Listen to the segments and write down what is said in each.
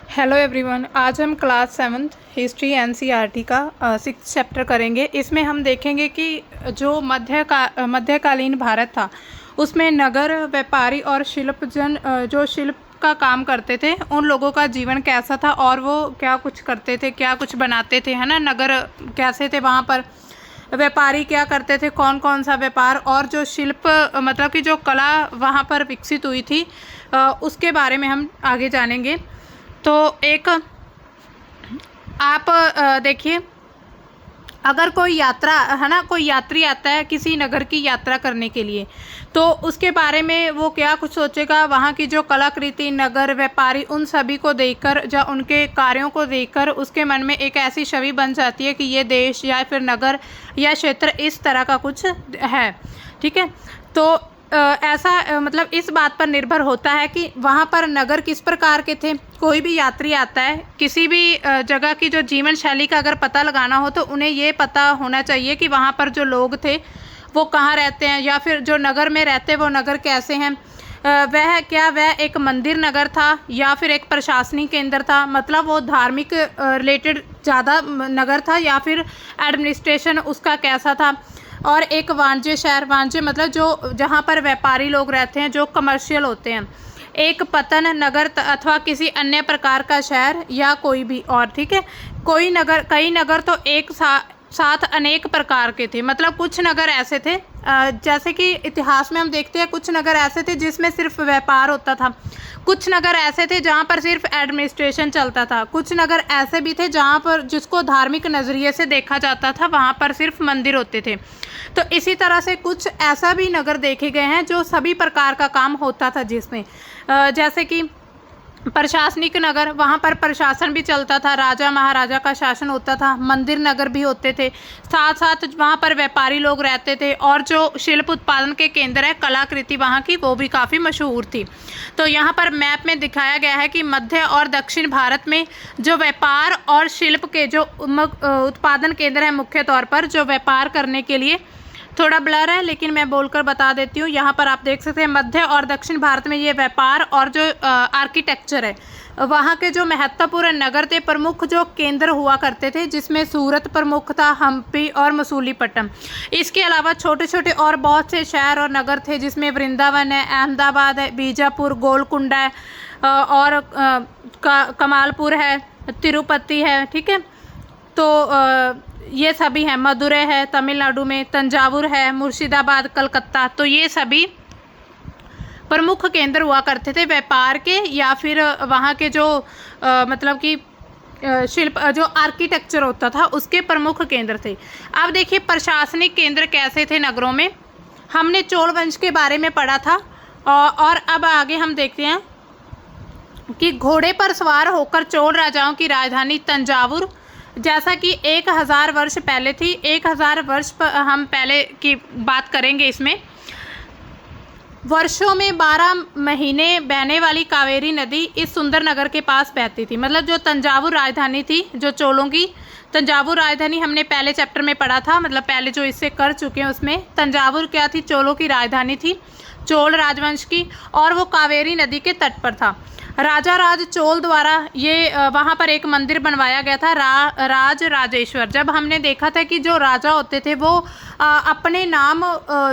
Hello everyone. आज हम class 7th history NCERT का 6th चैप्टर करेंगे। इसमें हम देखेंगे कि जो मध्यकालीन भारत था उसमें नगर व्यापारी और शिल्पजन जो शिल्प का काम करते थे उन लोगों का जीवन कैसा था और वो क्या कुछ करते थे, क्या कुछ बनाते थे, है ना। नगर कैसे थे, वहाँ पर व्यापारी क्या करते थे, कौन कौन सा व्यापार, और जो शिल्प मतलब कि जो कला वहाँ पर विकसित हुई थी उसके बारे में हम आगे जानेंगे। तो एक आप देखिए, अगर कोई यात्रा है ना, कोई यात्री आता है किसी नगर की यात्रा करने के लिए, तो उसके बारे में वो क्या कुछ सोचेगा। वहाँ की जो कलाकृति, नगर, व्यापारी, उन सभी को देखकर या उनके कार्यों को देखकर उसके मन में एक ऐसी छवि बन जाती है कि ये देश या फिर नगर या क्षेत्र इस तरह का कुछ है। ठीक है, तो ऐसा मतलब इस बात पर निर्भर होता है कि वहाँ पर नगर किस प्रकार के थे। कोई भी यात्री आता है किसी भी जगह की जो जीवन शैली का अगर पता लगाना हो तो उन्हें ये पता होना चाहिए कि वहाँ पर जो लोग थे वो कहाँ रहते हैं, या फिर जो नगर में रहते वो नगर कैसे हैं। वह एक मंदिर नगर था या फिर एक प्रशासनिक केंद्र था, मतलब वो धार्मिक रिलेटेड ज़्यादा नगर था, या फिर एडमिनिस्ट्रेशन उसका कैसा था। और एक वाणिज्य शहर, वाणिज्य मतलब जो जहाँ पर व्यापारी लोग रहते हैं, जो कमर्शियल होते हैं। एक पतन नगर अथवा किसी अन्य प्रकार का शहर या कोई भी और। ठीक है, कई नगर तो एक साथ अनेक प्रकार के थे। मतलब कुछ नगर ऐसे थे जैसे कि इतिहास में हम देखते हैं, कुछ नगर ऐसे थे जिसमें सिर्फ व्यापार होता था, कुछ नगर ऐसे थे जहाँ पर सिर्फ एडमिनिस्ट्रेशन चलता था, कुछ नगर ऐसे भी थे जहाँ पर जिसको धार्मिक नज़रिए से देखा जाता था, वहाँ पर सिर्फ मंदिर होते थे। तो इसी तरह से कुछ ऐसा भी नगर देखे गए हैं जो सभी प्रकार का काम होता था, जिसमें जैसे कि प्रशासनिक नगर, वहाँ पर प्रशासन भी चलता था, राजा महाराजा का शासन होता था। मंदिर नगर भी होते थे, साथ साथ वहाँ पर व्यापारी लोग रहते थे। और जो शिल्प उत्पादन के केंद्र है, कलाकृति वहाँ की वो भी काफ़ी मशहूर थी। तो यहाँ पर मैप में दिखाया गया है कि मध्य और दक्षिण भारत में जो व्यापार और शिल्प के जो उत्पादन केंद्र हैं, मुख्य तौर पर जो व्यापार करने के लिए, थोड़ा ब्लर है लेकिन मैं बोलकर बता देती हूँ। यहाँ पर आप देख सकते हैं मध्य और दक्षिण भारत में ये व्यापार और जो आर्किटेक्चर है, वहाँ के जो महत्वपूर्ण नगर थे, प्रमुख जो केंद्र हुआ करते थे, जिसमें सूरत प्रमुख था, हम्पी और मसूलीपट्टम। इसके अलावा छोटे छोटे और बहुत से शहर और नगर थे, जिसमें वृंदावन है, अहमदाबाद है, बीजापुर, गोलकुंडा है, और कमालपुर है, तिरुपति है। ठीक है, तो ये सभी हैं। मदुरै है तमिलनाडु में, तंजावुर है, मुर्शिदाबाद, कलकत्ता। तो ये सभी प्रमुख केंद्र हुआ करते थे व्यापार के, या फिर वहाँ के जो मतलब कि शिल्प जो आर्किटेक्चर होता था उसके प्रमुख केंद्र थे। अब देखिए प्रशासनिक केंद्र कैसे थे नगरों में। हमने चोल वंश के बारे में पढ़ा था, और अब आगे हम देखते हैं कि घोड़े पर सवार होकर चोल राजाओं की राजधानी तंजावुर, जैसा कि 1000 वर्ष पहले थी। 1000 वर्ष पर हम पहले की बात करेंगे। इसमें वर्षों में 12 महीने बहने वाली कावेरी नदी इस सुंदर नगर के पास बहती थी। मतलब जो तंजावुर राजधानी थी, जो चोलों की तंजावुर राजधानी, हमने पहले चैप्टर में पढ़ा था, मतलब पहले जो इससे कर चुके हैं उसमें तंजावुर क्या थी, चोलों की राजधानी थी, चोल राजवंश की, और वो कावेरी नदी के तट पर था। राजा राज चोल द्वारा ये वहाँ पर एक मंदिर बनवाया गया था, राज राजेश्वर। जब हमने देखा था कि जो राजा होते थे वो अपने नाम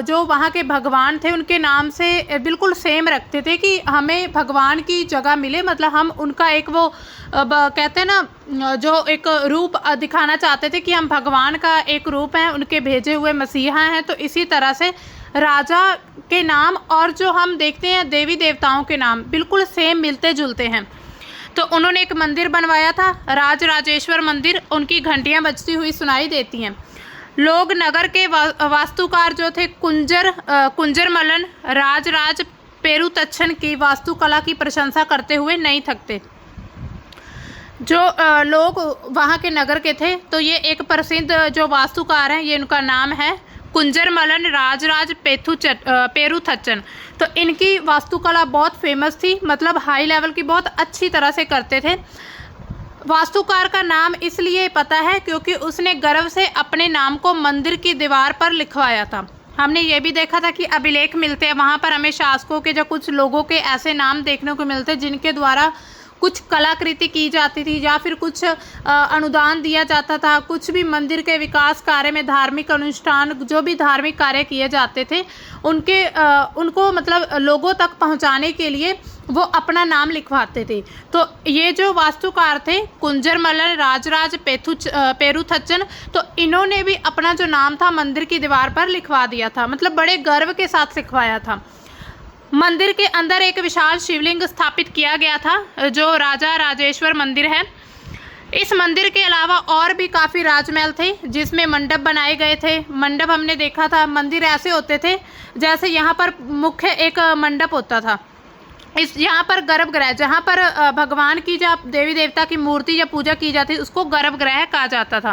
जो वहाँ के भगवान थे उनके नाम से बिल्कुल सेम रखते थे कि हमें भगवान की जगह मिले, मतलब हम उनका एक वो कहते हैं ना, जो एक रूप दिखाना चाहते थे कि हम भगवान का एक रूप हैं, उनके भेजे हुए मसीहा हैं। तो इसी तरह से राजा के नाम और जो हम देखते हैं देवी देवताओं के नाम बिल्कुल सेम मिलते जुलते हैं। तो उन्होंने एक मंदिर बनवाया था, राज राजेश्वर मंदिर। उनकी घंटियां बजती हुई सुनाई देती हैं। लोग नगर के वास्तुकार जो थे कुंजर मलन, राज पेरुतच्छन की वास्तुकला की प्रशंसा करते हुए नहीं थकते। जो लोग वहाँ के नगर के थे, तो ये एक प्रसिद्ध जो वास्तुकार हैं, ये उनका नाम है कुंजर मलन राज पेरुथच्चन। तो इनकी वास्तुकला बहुत फेमस थी, मतलब हाई लेवल की, बहुत अच्छी तरह से करते थे। वास्तुकार का नाम इसलिए पता है क्योंकि उसने गर्व से अपने नाम को मंदिर की दीवार पर लिखवाया था। हमने ये भी देखा था कि अभिलेख मिलते हैं वहाँ पर, हमें शासकों के, जो कुछ लोगों के ऐसे नाम देखने को मिलते हैं जिनके द्वारा कुछ कलाकृति की जाती थी या फिर कुछ अनुदान दिया जाता था। कुछ भी मंदिर के विकास कार्य में धार्मिक अनुष्ठान, जो भी धार्मिक कार्य किए जाते थे उनको मतलब लोगों तक पहुंचाने के लिए वो अपना नाम लिखवाते थे। तो ये जो वास्तुकार थे कुंजर मल्ल राजराज पेरुथच्चन, तो इन्होंने भी अपना जो नाम था मंदिर की दीवार पर लिखवा दिया था, मतलब बड़े गर्व के साथ लिखवाया था। मंदिर के अंदर एक विशाल शिवलिंग स्थापित किया गया था जो राजा राजेश्वर मंदिर है। इस मंदिर के अलावा और भी काफ़ी राजमहल थे जिसमें मंडप बनाए गए थे। मंडप हमने देखा था, मंदिर ऐसे होते थे जैसे यहाँ पर मुख्य एक मंडप होता था, यहाँ पर गर्भगृह, जहाँ पर भगवान की जब देवी देवता की मूर्ति या पूजा की जाती उसको गर्भगृह कहा जाता था।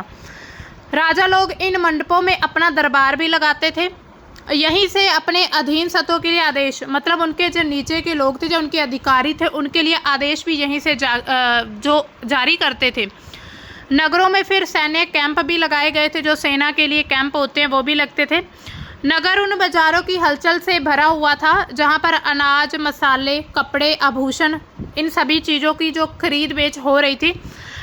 राजा लोग इन मंडपों में अपना दरबार भी लगाते थे। यहीं से अपने अधीन सतों के लिए आदेश, मतलब उनके जो नीचे के लोग थे, जो उनके अधिकारी थे, उनके लिए आदेश भी यहीं से जो जारी करते थे। नगरों में फिर सैन्य कैंप भी लगाए गए थे, जो सेना के लिए कैंप होते हैं वो भी लगते थे। नगर उन बाज़ारों की हलचल से भरा हुआ था जहाँ पर अनाज, मसाले, कपड़े, आभूषण, इन सभी चीज़ों की जो खरीद बेच हो रही थी।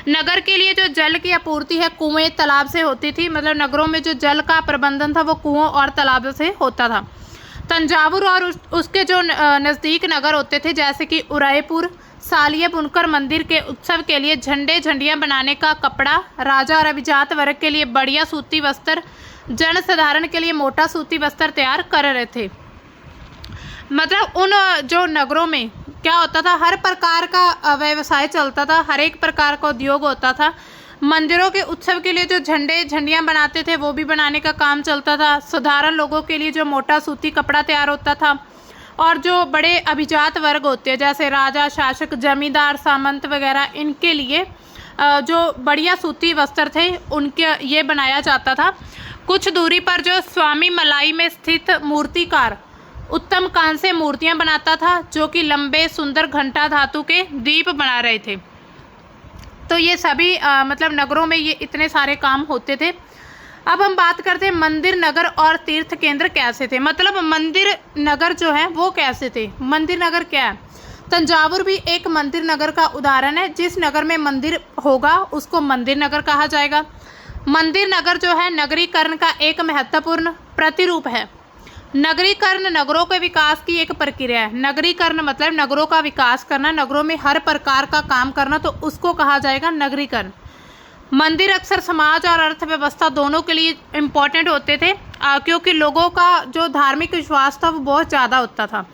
नगर के लिए जो जल की आपूर्ति है कुएं तालाब से होती थी, मतलब नगरों में जो जल का प्रबंधन था वो कुओं और तालाबों से होता था। तंजावुर और उसके जो नज़दीक नगर होते थे जैसे कि उदयपुर, सालिया बुनकर मंदिर के उत्सव के लिए झंडे झंडियाँ बनाने का कपड़ा, राजा और अभिजात वर्ग के लिए बढ़िया सूती वस्त्र, जन साधारण के लिए मोटा सूती वस्त्र तैयार कर रहे थे। मतलब उन जो नगरों में क्या होता था, हर प्रकार का व्यवसाय चलता था, हर एक प्रकार का उद्योग होता था। मंदिरों के उत्सव के लिए जो झंडे झंडियाँ बनाते थे वो भी बनाने का काम चलता था। साधारण लोगों के लिए जो मोटा सूती कपड़ा तैयार होता था, और जो बड़े अभिजात वर्ग होते हैं जैसे राजा, शासक, जमींदार, सामंत वगैरह, इनके लिए जो बढ़िया सूती वस्त्र थे उनके ये बनाया जाता था। कुछ दूरी पर जो स्वामी मलाई में स्थित मूर्तिकार उत्तम कांस्य मूर्तियां बनाता था जो कि लंबे सुंदर घंटा धातु के दीप बना रहे थे। तो ये सभी मतलब नगरों में ये इतने सारे काम होते थे। अब हम बात करते हैं मंदिर नगर और तीर्थ केंद्र कैसे थे, मतलब मंदिर नगर जो है वो कैसे थे। मंदिर नगर क्या है? तंजावुर भी एक मंदिर नगर का उदाहरण है। जिस नगर में मंदिर होगा उसको मंदिर नगर कहा जाएगा। मंदिर नगर जो है नगरीकरण का एक महत्वपूर्ण प्रतिरूप है। नगरीकरण नगरों के विकास की एक प्रक्रिया है। नगरीकरण मतलब नगरों का विकास करना, नगरों में हर प्रकार का काम करना, तो उसको कहा जाएगा नगरीकरण। मंदिर अक्सर समाज और अर्थव्यवस्था दोनों के लिए इम्पोर्टेंट होते थे क्योंकि लोगों का जो धार्मिक विश्वास था वो बहुत ज़्यादा होता था।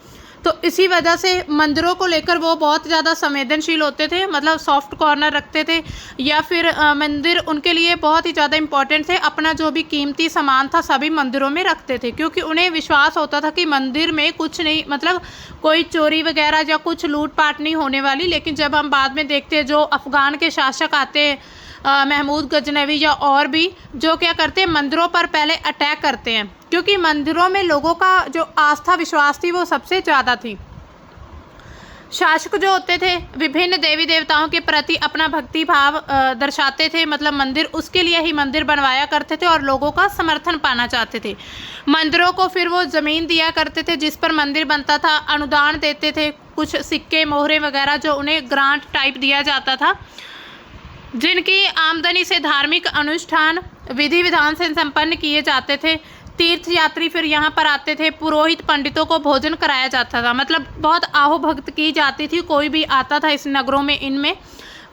तो इसी वजह से मंदिरों को लेकर वो बहुत ज़्यादा संवेदनशील होते थे, मतलब सॉफ्ट कॉर्नर रखते थे, या फिर मंदिर उनके लिए बहुत ही ज़्यादा इम्पोर्टेंट थे। अपना जो भी कीमती सामान था सभी मंदिरों में रखते थे क्योंकि उन्हें विश्वास होता था कि मंदिर में कुछ नहीं, मतलब कोई चोरी वगैरह या कुछ लूटपाट नहीं होने वाली। लेकिन जब हम बाद में देखते हैं जो अफ़गान के शासक आते हैं महमूद गजनवी या और भी, जो क्या करते हैं मंदिरों पर पहले अटैक करते हैं क्योंकि मंदिरों में लोगों का जो आस्था विश्वास थी वो सबसे ज़्यादा थी। शासक जो होते थे विभिन्न देवी देवताओं के प्रति अपना भक्ति भाव दर्शाते थे, मतलब मंदिर उसके लिए ही मंदिर बनवाया करते थे और लोगों का समर्थन पाना चाहते थे। मंदिरों को फिर वो ज़मीन दिया करते थे जिस पर मंदिर बनता था, अनुदान देते थे, कुछ सिक्के मोहरे वगैरह जो उन्हें ग्रांट टाइप दिया जाता था, जिनकी आमदनी से धार्मिक अनुष्ठान विधि विधान से संपन्न किए जाते थे। तीर्थ यात्री फिर यहाँ पर आते थे, पुरोहित पंडितों को भोजन कराया जाता था, मतलब बहुत आहो भक्त की जाती थी। कोई भी आता था इस नगरों में, इनमें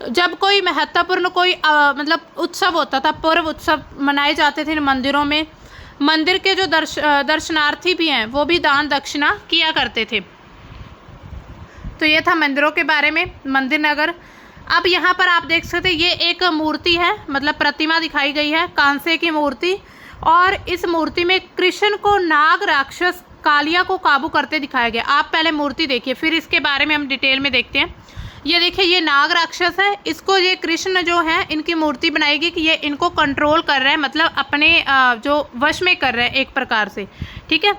जब कोई महत्वपूर्ण कोई मतलब उत्सव होता था, पर्व उत्सव मनाए जाते थे मंदिरों में। मंदिर के जो दर्शनार्थी भी हैं वो भी दान दक्षिणा किया करते थे। तो ये था मंदिरों के बारे में, मंदिर नगर। अब यहाँ पर आप देख सकते हैं ये एक मूर्ति है, मतलब प्रतिमा दिखाई गई है, कांसे की मूर्ति, और इस मूर्ति में कृष्ण को नाग राक्षस कालिया को काबू करते दिखाया गया। आप पहले मूर्ति देखिए फिर इसके बारे में हम डिटेल में देखते हैं। ये देखिए ये नाग राक्षस है, इसको ये कृष्ण जो है इनकी मूर्ति बनाएगी कि ये इनको कंट्रोल कर रहे हैं, मतलब अपने जो वश में कर रहे हैं एक प्रकार से, ठीक है।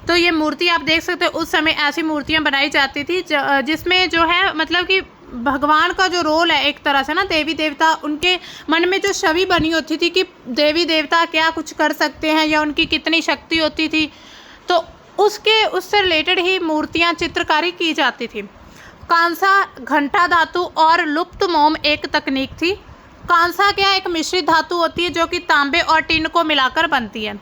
तो ये मूर्ति आप देख सकते हैं उस समय ऐसी मूर्तियाँ बनाई जाती थी जिसमें जो है मतलब कि भगवान का जो रोल है एक तरह से ना, देवी देवता उनके मन में जो छवि बनी होती थी कि देवी देवता क्या कुछ कर सकते हैं या उनकी कितनी शक्ति होती थी, तो उससे रिलेटेड ही मूर्तियां चित्रकारी की जाती थी। कांसा, घंटा धातु और लुप्त मोम एक तकनीक थी। कांसा क्या एक मिश्रित धातु होती है जो कि तांबे और टिन को मिलाकर बनती है।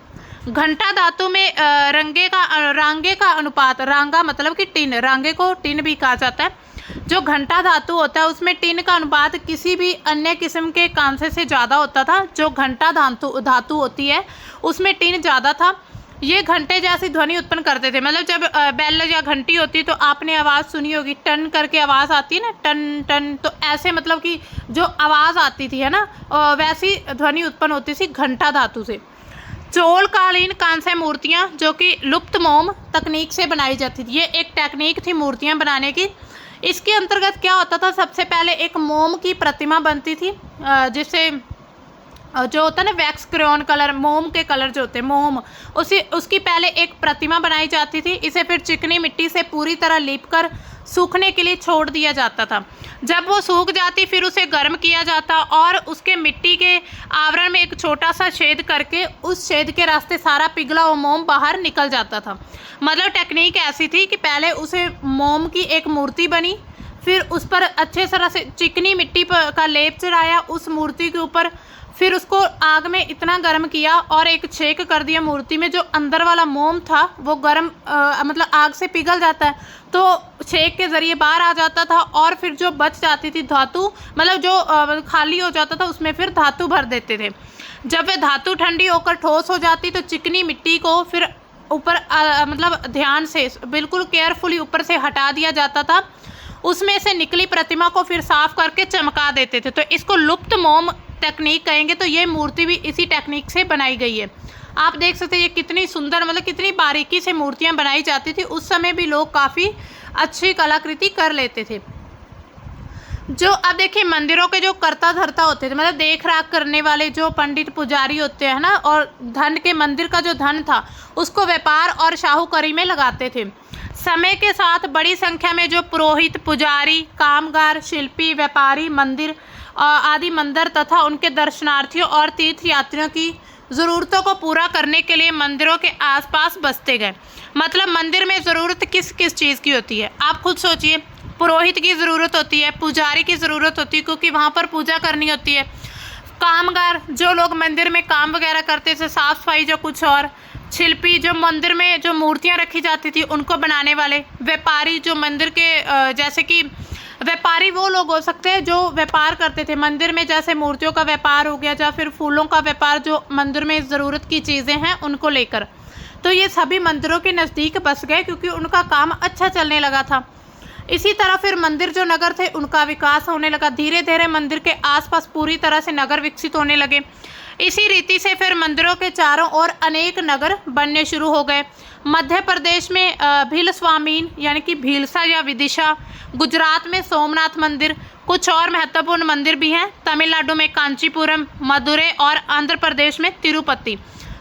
घंटा धातु में रांगे का अनुपात, रांगा मतलब कि टिन, रांगे को टिन भी कहा जाता है। जो घंटा धातु होता है उसमें टिन का अनुपात किसी भी अन्य किस्म के कांसे से ज़्यादा होता था। जो घंटा धातु होती है उसमें टिन ज़्यादा था। ये घंटे जैसी ध्वनि उत्पन्न करते थे, मतलब जब बेल या घंटी होती है तो आपने आवाज़ सुनी होगी, टन करके आवाज़ आती है ना, टन टन, तो ऐसे मतलब कि जो आवाज़ आती थी है ना, वैसी ध्वनि उत्पन्न होती थी घंटा धातु से। चोलकालीन कांस्य मूर्तियाँ जो कि लुप्त मोम तकनीक से बनाई जाती थी, ये एक टेक्निक थी मूर्तियाँ बनाने की। इसके अंतर्गत क्या होता था, सबसे पहले एक मोम की प्रतिमा बनती थी, जिसे जो होता है ना वैक्स क्रेयॉन कलर, मोम के कलर जो होते हैं मोम, उसकी पहले एक प्रतिमा बनाई जाती थी। इसे फिर चिकनी मिट्टी से पूरी तरह लीपकर सूखने के लिए छोड़ दिया जाता था। जब वो सूख जाती फिर उसे गर्म किया जाता और उसके मिट्टी के आवरण में एक छोटा सा छेद करके उस छेद के रास्ते सारा पिघला हुआ मोम बाहर निकल जाता था। मतलब टेक्निक ऐसी थी कि पहले उसे मोम की एक मूर्ति बनी, फिर उस पर अच्छे तरह से चिकनी मिट्टी का लेप चढ़ाया उस मूर्ति के ऊपर, फिर उसको आग में इतना गर्म किया और एक छेक कर दिया मूर्ति में। जो अंदर वाला मोम था वो गर्म मतलब आग से पिघल जाता है तो छेक के ज़रिए बाहर आ जाता था, और फिर जो बच जाती थी धातु, मतलब जो खाली हो जाता था उसमें फिर धातु भर देते थे। जब वह धातु ठंडी होकर ठोस हो जाती तो चिकनी मिट्टी को फिर ऊपर मतलब ध्यान से बिल्कुल केयरफुली ऊपर से हटा दिया जाता था। उसमें से निकली प्रतिमा को फिर साफ करके चमका देते थे। तो इसको लुप्त मोम टेक्निक कहेंगे। तो ये मूर्ति भी इसी टेक्निक से बनाई गई है। आप देख सकते हैं ये कितनी सुंदर, मतलब कितनी बारीकी से मूर्तियां बनाई जाती थी। उस समय भी लोग काफ़ी अच्छी कलाकृति कर लेते थे। जो अब देखिए मंदिरों के जो कर्ता धर्ता होते थे, मतलब देख राख करने वाले जो पंडित पुजारी होते हैं ना, और धन के मंदिर का जो धन था उसको व्यापार और शाहूकारी में लगाते थे। समय के साथ बड़ी संख्या में जो पुरोहित, पुजारी, कामगार, शिल्पी, व्यापारी, मंदिर आदि मंदिर तथा उनके दर्शनार्थियों और तीर्थयात्रियों की ज़रूरतों को पूरा करने के लिए मंदिरों के आसपास बसते गए। मतलब मंदिर में ज़रूरत किस किस चीज़ की होती है, आप खुद सोचिए। पुरोहित की ज़रूरत होती है, पुजारी की ज़रूरत होती है क्योंकि वहाँ पर पूजा करनी होती है। कामगार, जो लोग मंदिर में काम वगैरह करते थे, साफ़ सफाई जो कुछ, और शिल्पी, जो मंदिर में जो मूर्तियाँ रखी जाती थी उनको बनाने वाले। व्यापारी, जो मंदिर के जैसे कि व्यापारी वो लोग हो सकते हैं जो व्यापार करते थे मंदिर में, जैसे मूर्तियों का व्यापार हो गया या फिर फूलों का व्यापार, जो मंदिर में ज़रूरत की चीज़ें हैं उनको लेकर। तो ये सभी मंदिरों के नज़दीक बस गए क्योंकि उनका काम अच्छा चलने लगा था। इसी तरह फिर मंदिर जो नगर थे उनका विकास होने लगा। धीरे धीरे मंदिर के आसपास पूरी तरह से नगर विकसित होने लगे। इसी रीति से फिर मंदिरों के चारों ओर अनेक नगर बनने शुरू हो गए। मध्य प्रदेश में भीलस्वामीन यानी कि भीलसा या विदिशा, गुजरात में सोमनाथ मंदिर, कुछ और महत्वपूर्ण मंदिर भी हैं। तमिलनाडु में कांचीपुरम, मदुरै और आंध्र प्रदेश में तिरुपति।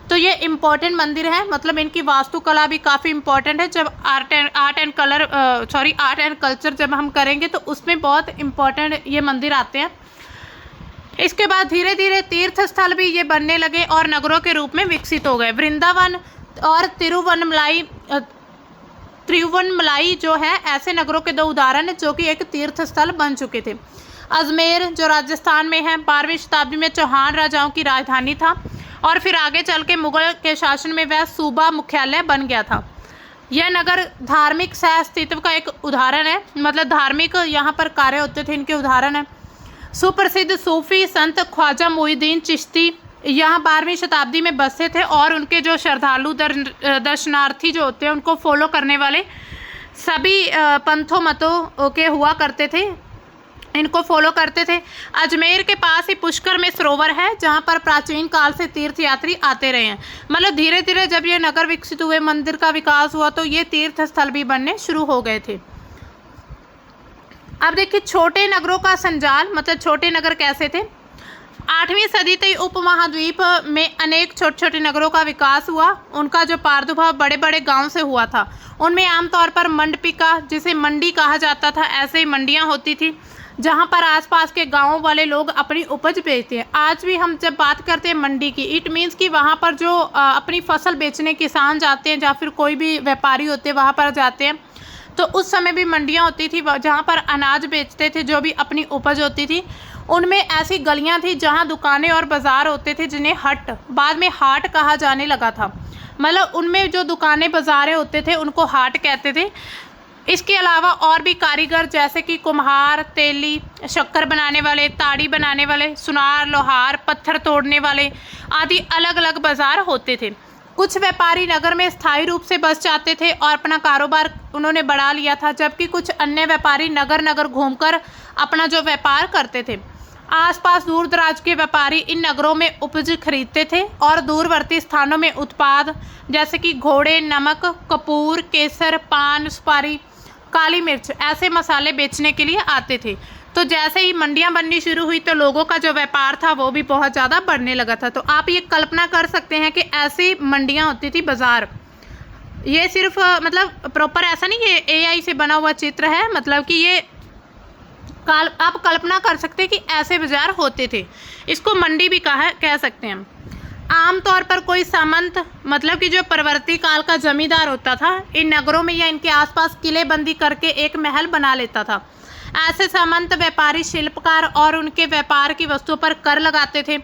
तो ये इम्पोर्टेंट मंदिर हैं, मतलब इनकी वास्तुकला भी काफ़ी इम्पोर्टेंट है। जब आर्ट एंड कल्चर जब हम करेंगे तो उसमें बहुत इम्पोर्टेंट ये मंदिर आते हैं। इसके बाद धीरे धीरे तीर्थ स्थल भी ये बनने लगे और नगरों के रूप में विकसित हो गए। वृंदावन और तिरुवनमलाई जो है ऐसे नगरों के दो उदाहरण हैं जो कि एक तीर्थ स्थल बन चुके थे। अजमेर जो राजस्थान में है, 12वीं शताब्दी में चौहान राजाओं की राजधानी था और फिर आगे चल के मुगल के शासन में वह सूबा मुख्यालय बन गया था। यह नगर धार्मिक सह अस्तित्व का एक उदाहरण है, मतलब धार्मिक यहाँ पर कार्य होते थे, इनके उदाहरण है। सुप्रसिद्ध सूफी संत ख्वाजा मोहिउद्दीन चिश्ती यहाँ 12वीं शताब्दी में बसे थे और उनके जो श्रद्धालु दर्शनार्थी जो होते हैं उनको फॉलो करने वाले सभी पंथों मतों के हुआ करते थे, इनको फॉलो करते थे। अजमेर के पास ही पुष्कर में सरोवर है जहाँ पर प्राचीन काल से तीर्थयात्री आते रहे हैं। मतलब धीरे धीरे जब ये नगर विकसित हुए, मंदिर का विकास हुआ तो ये तीर्थ स्थल भी बनने शुरू हो गए थे। अब देखिए छोटे नगरों का संजाल, मतलब छोटे नगर कैसे थे। 8वीं सदी तक उपमहाद्वीप में अनेक छोटे छोटे नगरों का विकास हुआ। उनका जो प्रादुर्भाव बड़े बड़े गांव से हुआ था। उनमें आमतौर पर मंडपिका, जिसे मंडी कहा जाता था, ऐसे ही मंडियां होती थी जहां पर आसपास के गांवों वाले लोग अपनी उपज बेचते हैं। आज भी हम जब बात करते हैं मंडी की, इट मीन्स कि वहां पर जो अपनी फसल बेचने किसान जाते हैं या फिर कोई भी व्यापारी होते हैं वहां पर जाते हैं। तो उस समय भी मंडियाँ होती थी जहाँ पर अनाज बेचते थे, जो भी अपनी उपज होती थी। उनमें ऐसी गलियाँ थी जहाँ दुकानें और बाज़ार होते थे, जिन्हें हट बाद में हाट कहा जाने लगा था। मतलब उनमें जो दुकानें बाज़ारें होते थे उनको हाट कहते थे। इसके अलावा और भी कारीगर जैसे कि कुम्हार, तेली, शक्कर बनाने वाले, ताड़ी बनाने वाले, सुनार, लोहार, पत्थर तोड़ने वाले आदि अलग अलग बाज़ार होते थे। कुछ व्यापारी नगर में स्थायी रूप से बस जाते थे और अपना कारोबार उन्होंने बढ़ा लिया था, जबकि कुछ अन्य व्यापारी नगर नगर घूमकर अपना जो व्यापार करते थे। आसपास दूर दराज के व्यापारी इन नगरों में उपज खरीदते थे और दूरवर्ती स्थानों में उत्पाद जैसे कि घोड़े, नमक, कपूर, केसर, पान, सुपारी, काली मिर्च ऐसे मसाले बेचने के लिए आते थे। तो जैसे ही मंडियां बननी शुरू हुई तो लोगों का जो व्यापार था वो भी बहुत ज़्यादा बढ़ने लगा था। तो आप ये कल्पना कर सकते हैं कि ऐसी मंडियां होती थी, बाज़ार। ये सिर्फ मतलब प्रॉपर ऐसा नहीं कि AI से बना हुआ चित्र है, मतलब कि ये आप कल्पना कर सकते हैं कि ऐसे बाज़ार होते थे। इसको मंडी भी कह सकते हैं। आमतौर पर कोई सामंत मतलब कि जो परवर्ती काल का जमींदार होता था, इन नगरों में या इनके आसपास किलेबंदी करके एक महल बना लेता था। ऐसे सामंत व्यापारी, शिल्पकार और उनके व्यापार की वस्तुओं पर कर लगाते थे।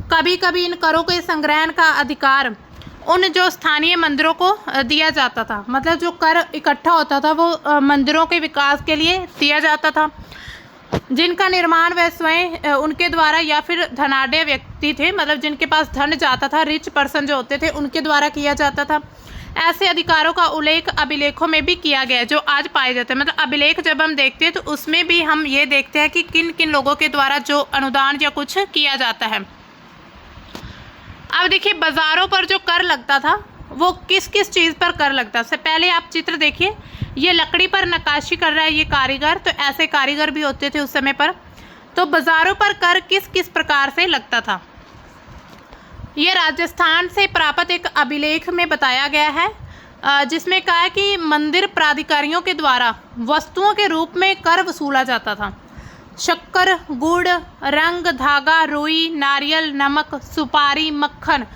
कभी कभी इन करों के संग्रहण का अधिकार उन जो स्थानीय मंदिरों को दिया जाता था। मतलब जो कर इकट्ठा होता था वो मंदिरों के विकास के लिए दिया जाता था, जिनका निर्माण वह स्वयं उनके द्वारा या फिर धनाढ्य व्यक्ति थे, मतलब जिनके पास धन जाता था, रिच पर्सन जो होते थे, उनके द्वारा किया जाता था। ऐसे अधिकारों का उल्लेख अभिलेखों में भी किया गया है जो आज पाए जाते हैं। मतलब अभिलेख जब हम देखते हैं तो उसमें भी हम ये देखते हैं कि किन किन लोगों के द्वारा जो अनुदान या कुछ किया जाता है। अब देखिए, बाज़ारों पर जो कर लगता था वो किस किस चीज़ पर कर लगता है। पहले आप चित्र देखिए, ये लकड़ी पर नक्काशी कर रहा है ये कारीगर, तो ऐसे कारीगर भी होते थे उस समय पर। तो बाज़ारों पर कर किस किस प्रकार से लगता था, ये राजस्थान से प्राप्त एक अभिलेख में बताया गया है, जिसमें कहा है कि मंदिर प्राधिकारियों के द्वारा वस्तुओं के रूप में कर वसूला जाता था। शक्कर, गुड़, रंग, धागा, रुई, नारियल, नमक, सुपारी, मक्खन,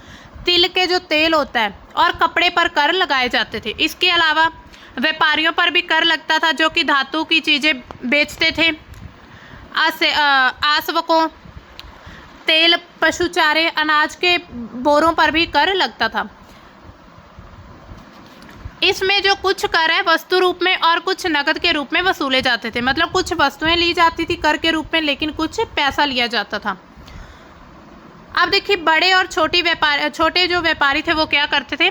तिल के जो तेल होता है और कपड़े पर कर लगाए जाते थे। इसके अलावा व्यापारियों पर भी कर लगता था जो कि धातु की चीज़ें बेचते थे। आसवकों, तेल, पशु चारे, अनाज के बोरों पर भी कर लगता था। इसमें जो कुछ कर है वस्तु रूप में और कुछ नकद के रूप में वसूले जाते थे। मतलब कुछ वस्तुएं ली जाती थी कर के रूप में, लेकिन कुछ पैसा लिया जाता था। अब देखिए, बड़े और छोटे जो व्यापारी थे वो क्या करते थे।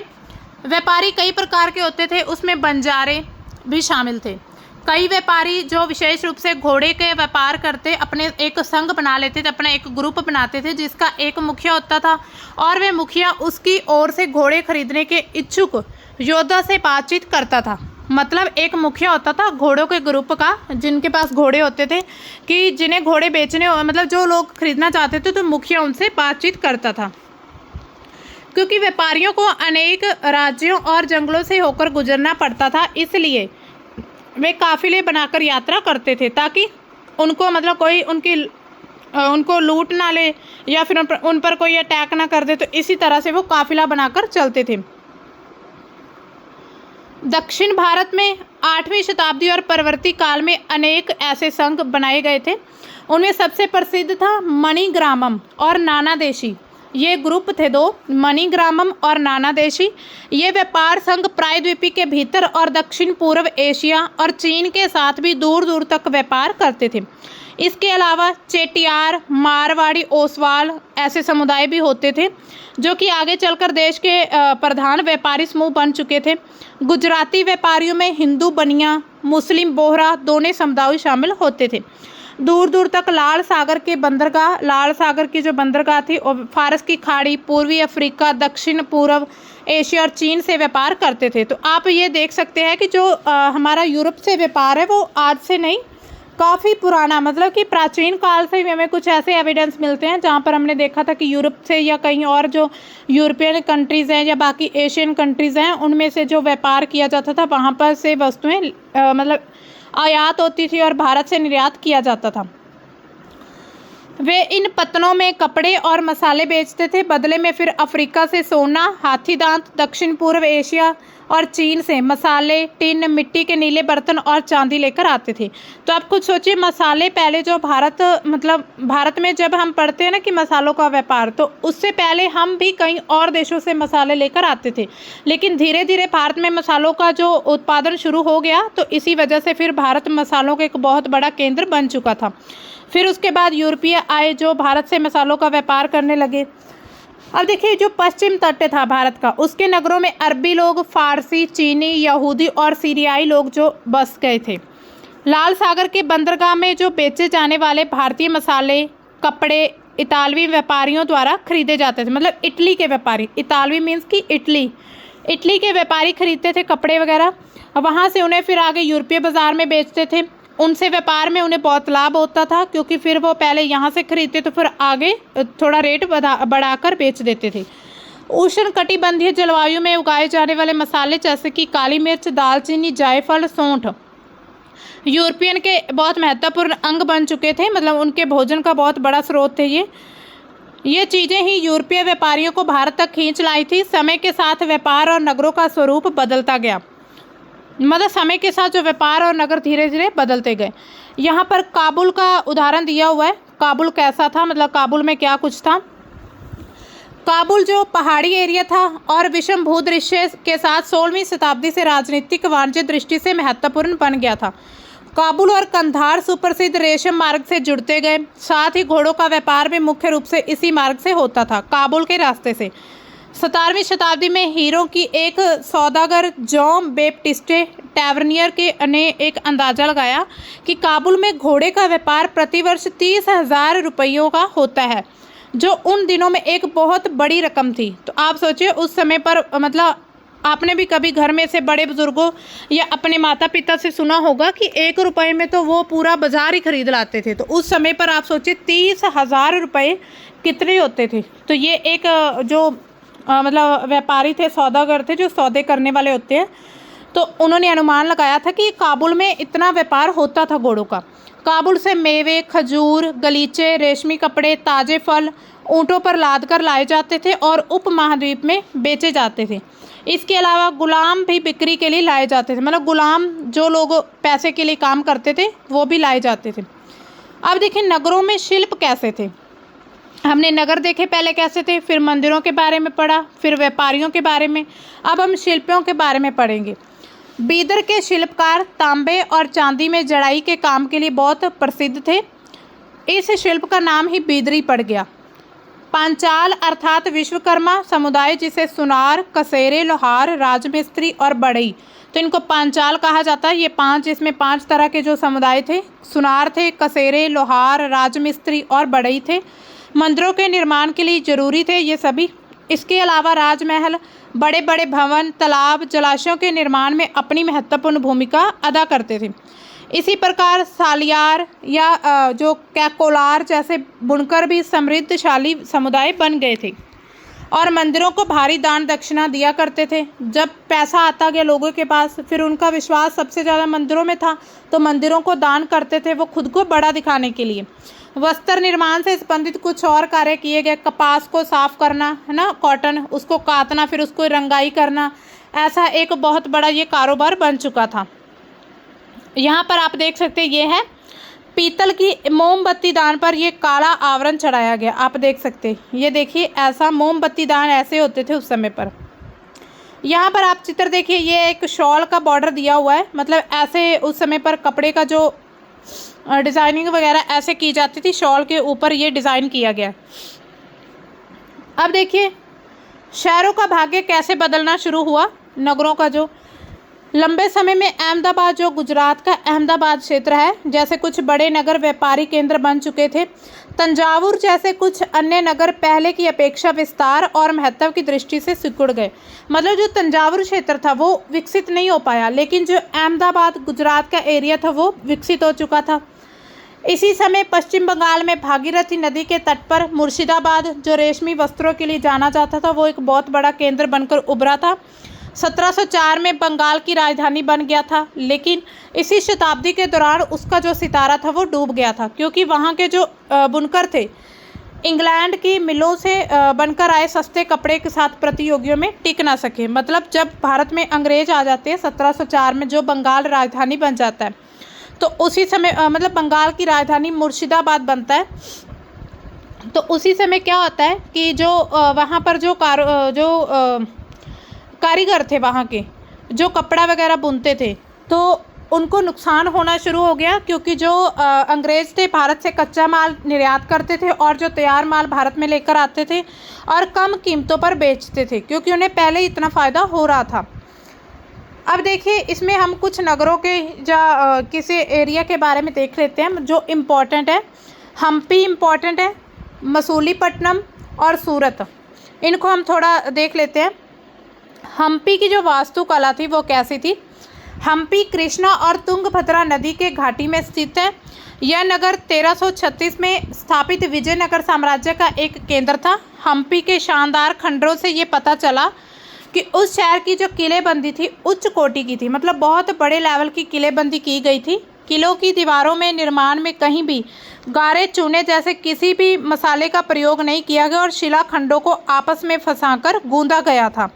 व्यापारी कई प्रकार के होते थे, उसमें बंजारे भी शामिल थे। कई व्यापारी जो विशेष रूप से घोड़े के व्यापार करते अपने एक संघ बना लेते थे, अपना एक ग्रुप बनाते थे जिसका एक मुखिया होता था और वह मुखिया उसकी ओर से घोड़े खरीदने के इच्छुक योद्धा से बातचीत करता था। मतलब एक मुखिया होता था घोड़ों के ग्रुप का, जिनके पास घोड़े होते थे, कि जिन्हें घोड़े बेचने मतलब जो लोग खरीदना चाहते थे तो मुखिया उनसे बातचीत करता था। क्योंकि व्यापारियों को अनेक राज्यों और जंगलों से होकर गुजरना पड़ता था, इसलिए वे काफिले बनाकर यात्रा करते थे ताकि उनको मतलब कोई उनको लूट ना ले या फिर उन पर कोई अटैक ना कर दे। तो इसी तरह से वो काफिला बनाकर चलते थे। दक्षिण भारत में 8वीं शताब्दी और परवर्ती काल में अनेक ऐसे संघ बनाए गए थे। उनमें सबसे प्रसिद्ध था मणिग्रामम और नानादेशी। ये ग्रुप थे दो, मणिग्रामम और नानादेशी। ये व्यापार संघ प्रायद्वीपीय के भीतर और दक्षिण पूर्व एशिया और चीन के साथ भी दूर दूर तक व्यापार करते थे। इसके अलावा चेटियार, मारवाड़ी, ओसवाल ऐसे समुदाय भी होते थे जो कि आगे चलकर देश के प्रधान व्यापारी समूह बन चुके थे। गुजराती व्यापारियों में हिंदू बनिया, मुस्लिम बोहरा दोनों समुदाय शामिल होते थे। दूर दूर तक लाल सागर की जो बंदरगाह थी और फारस की खाड़ी, पूर्वी अफ्रीका, दक्षिण पूर्व एशिया और चीन से व्यापार करते थे। तो आप ये देख सकते हैं कि जो हमारा यूरोप से व्यापार है वो आज से नहीं, काफ़ी पुराना, मतलब कि प्राचीन काल से ही हमें कुछ ऐसे एविडेंस मिलते हैं जहाँ पर हमने देखा था कि यूरोप से या कहीं और जो यूरोपियन कंट्रीज़ हैं या बाकी एशियन कंट्रीज़ हैं उनमें से जो व्यापार किया जाता था वहाँ पर से वस्तुएं मतलब आयात होती थी और भारत से निर्यात किया जाता था। वे इन पत्तनों में कपड़े और मसाले बेचते थे। बदले में फिर अफ्रीका से सोना, हाथी दांत, दक्षिण पूर्व एशिया और चीन से मसाले, टिन, मिट्टी के नीले बर्तन और चांदी लेकर आते थे। तो आप खुद सोचिए, मसाले पहले जो भारत में जब हम पढ़ते हैं ना कि मसालों का व्यापार, तो उससे पहले हम भी कई और देशों से मसाले लेकर आते थे। लेकिन धीरे धीरे भारत में मसालों का जो उत्पादन शुरू हो गया, तो इसी वजह से फिर भारत मसालों का एक बहुत बड़ा केंद्र बन चुका था। फिर उसके बाद यूरोपीय आए जो भारत से मसालों का व्यापार करने लगे। अब देखिए, जो पश्चिम तट था भारत का, उसके नगरों में अरबी लोग, फारसी, चीनी, यहूदी और सीरियाई लोग जो बस गए थे। लाल सागर के बंदरगाह में जो बेचे जाने वाले भारतीय मसाले, कपड़े इतालवी व्यापारियों द्वारा खरीदे जाते थे। मतलब इटली के व्यापारी, इतालवी मीन्स कि इटली के व्यापारी खरीदते थे कपड़े वगैरह, वहाँ से उन्हें फिर आगे यूरोपीय बाज़ार में बेचते थे। उनसे व्यापार में उन्हें बहुत लाभ होता था, क्योंकि फिर वो पहले यहाँ से खरीदते तो फिर आगे थोड़ा रेट बढ़ाकर बेच देते थे। उष्णकटिबंधीय जलवायु में उगाए जाने वाले मसाले जैसे कि काली मिर्च, दालचीनी, जायफल, सौंठ यूरोपियन के बहुत महत्वपूर्ण अंग बन चुके थे। मतलब उनके भोजन का बहुत बड़ा स्रोत थे ये चीज़ें ही यूरोपीय व्यापारियों को भारत तक खींच लाई थी। समय के साथ व्यापार और नगरों का स्वरूप बदलता गया। मतलब समय के साथ जो व्यापार और नगर धीरे धीरे बदलते गए। यहाँ पर काबुल का उदाहरण दिया हुआ है। काबुल कैसा था, मतलब काबुल में क्या कुछ था। काबुल जो पहाड़ी एरिया था और विषम भूदृश्य के साथ 16वीं शताब्दी से राजनीतिक वाणिज्य दृष्टि से महत्वपूर्ण बन गया था। काबुल और कंधार सुप्रसिद्ध रेशम मार्ग से जुड़ते गए। साथ ही घोड़ों का व्यापार भी मुख्य रूप से इसी मार्ग से होता था, काबुल के रास्ते से। 17वीं शताब्दी में हीरो की एक सौदागर जॉन बैप्टिस्टे टैवर्नियर ने एक अंदाज़ा लगाया कि काबुल में घोड़े का व्यापार प्रतिवर्ष 30,000 रुपयों का होता है, जो उन दिनों में एक बहुत बड़ी रकम थी। तो आप सोचिए उस समय पर, मतलब आपने भी कभी घर में से बड़े बुजुर्गों या अपने माता पिता से सुना होगा कि 1 रुपये में तो वो पूरा बाजार ही खरीद लाते थे। तो उस समय पर आप सोचिए 30,000 रुपये कितने होते थे। तो ये एक जो मतलब व्यापारी थे, सौदागर थे, जो सौदे करने वाले होते हैं, तो उन्होंने अनुमान लगाया था कि काबुल में इतना व्यापार होता था घोड़ों का। काबुल से मेवे, खजूर, गलीचे, रेशमी कपड़े, ताज़े फल ऊँटों पर लाद कर लाए जाते थे और उपमहाद्वीप में बेचे जाते थे। इसके अलावा गुलाम भी बिक्री के लिए लाए जाते थे। मतलब गुलाम जो लोग पैसे के लिए काम करते थे वो भी लाए जाते थे। अब देखिए नगरों में शिल्प कैसे थे। हमने नगर देखे पहले कैसे थे, फिर मंदिरों के बारे में पढ़ा, फिर व्यापारियों के बारे में। अब हम शिल्पियों के बारे में पढ़ेंगे। बीदर के शिल्पकार तांबे और चांदी में जड़ाई के काम के लिए बहुत प्रसिद्ध थे। इस शिल्प का नाम ही बीदरी पड़ गया। पांचाल अर्थात विश्वकर्मा समुदाय, जिसे सुनार, कसेरे, लोहार, राजमिस्त्री और बढ़ई, तो इनको पांचाल कहा जाता है। ये 5, इसमें 5 तरह के जो समुदाय थे, सुनार थे, कसेरे, लोहार, राजमिस्त्री और बढ़ई थे। मंदिरों के निर्माण के लिए जरूरी थे ये सभी। इसके अलावा राजमहल, बड़े बड़े भवन, तालाब, जलाशयों के निर्माण में अपनी महत्वपूर्ण भूमिका अदा करते थे। इसी प्रकार सालियार या जो कैकोलार जैसे बुनकर भी समृद्धशाली समुदाय बन गए थे और मंदिरों को भारी दान दक्षिणा दिया करते थे। जब पैसा आता गया लोगों के पास, फिर उनका विश्वास सबसे ज़्यादा मंदिरों में था, तो मंदिरों को दान करते थे वो खुद को बड़ा दिखाने के लिए। वस्त्र निर्माण से संबंधित कुछ और कार्य किए गए। कपास को साफ करना, है ना, कॉटन, उसको काटना, फिर उसको रंगाई करना, ऐसा एक बहुत बड़ा ये कारोबार बन चुका था। यहाँ पर आप देख सकते हैं, ये है पीतल की मोमबत्ती दान पर ये काला आवरण चढ़ाया गया। आप देख सकते हैं, ये देखिए ऐसा मोमबत्ती दान ऐसे होते थे उस समय पर। यहाँ पर आप चित्र देखिए, ये एक शॉल का बॉर्डर दिया हुआ है। मतलब ऐसे उस समय पर कपड़े का जो डिज़ाइनिंग वगैरह ऐसे की जाती थी, शॉल के ऊपर ये डिज़ाइन किया गया। अब देखिए शहरों का भाग्य कैसे बदलना शुरू हुआ। नगरों का जो लंबे समय में अहमदाबाद, जो गुजरात का अहमदाबाद क्षेत्र है, जैसे कुछ बड़े नगर व्यापारी केंद्र बन चुके थे। तंजावुर जैसे कुछ अन्य नगर पहले की अपेक्षा विस्तार और महत्व की दृष्टि से सिकुड़ गए। मतलब जो तंजावुर क्षेत्र था वो विकसित नहीं हो पाया, लेकिन जो अहमदाबाद गुजरात का एरिया था वो विकसित हो चुका था। इसी समय पश्चिम बंगाल में भागीरथी नदी के तट पर मुर्शिदाबाद, जो रेशमी वस्त्रों के लिए जाना जाता था, वो एक बहुत बड़ा केंद्र बनकर उभरा था। 1704 में बंगाल की राजधानी बन गया था, लेकिन इसी शताब्दी के दौरान उसका जो सितारा था वो डूब गया था, क्योंकि वहाँ के जो बुनकर थे इंग्लैंड की मिलों से बनकर आए सस्ते कपड़े के साथ प्रतियोगियों में टिक ना सके। मतलब जब भारत में अंग्रेज आ जाते हैं 1704 में, जो बंगाल राजधानी बन जाता है, तो उसी समय मतलब बंगाल की राजधानी मुर्शिदाबाद बनता है। तो उसी समय क्या होता है कि जो वहाँ पर जो कारीगर थे, वहाँ के जो कपड़ा वगैरह बुनते थे, तो उनको नुकसान होना शुरू हो गया, क्योंकि जो अंग्रेज़ थे भारत से कच्चा माल निर्यात करते थे और जो तैयार माल भारत में लेकर आते थे और कम कीमतों पर बेचते थे, क्योंकि उन्हें पहले ही इतना फ़ायदा हो रहा था। अब देखिए, इसमें हम कुछ नगरों के या किसी एरिया के बारे में देख लेते हैं जो इम्पोर्टेंट है। हम्पी इम्पोर्टेंट है, मसूलीपट्टनम और सूरत, इनको हम थोड़ा देख लेते हैं। हम्पी की जो वास्तुकला थी वो कैसी थी? हम्पी कृष्णा और तुंगभद्रा नदी के घाटी में स्थित है। यह नगर 1336 में स्थापित विजयनगर साम्राज्य का एक केंद्र था। हम्पी के शानदार खंडरों से ये पता चला कि उस शहर की जो किलेबंदी थी उच्च कोटि की थी, मतलब बहुत बड़े लेवल की किलेबंदी की गई थी। किलों की दीवारों में निर्माण में कहीं भी गारे चूने जैसे किसी भी मसाले का प्रयोग नहीं किया गया और शिलाखंडों को आपस में फंसाकर गूंदा गया था।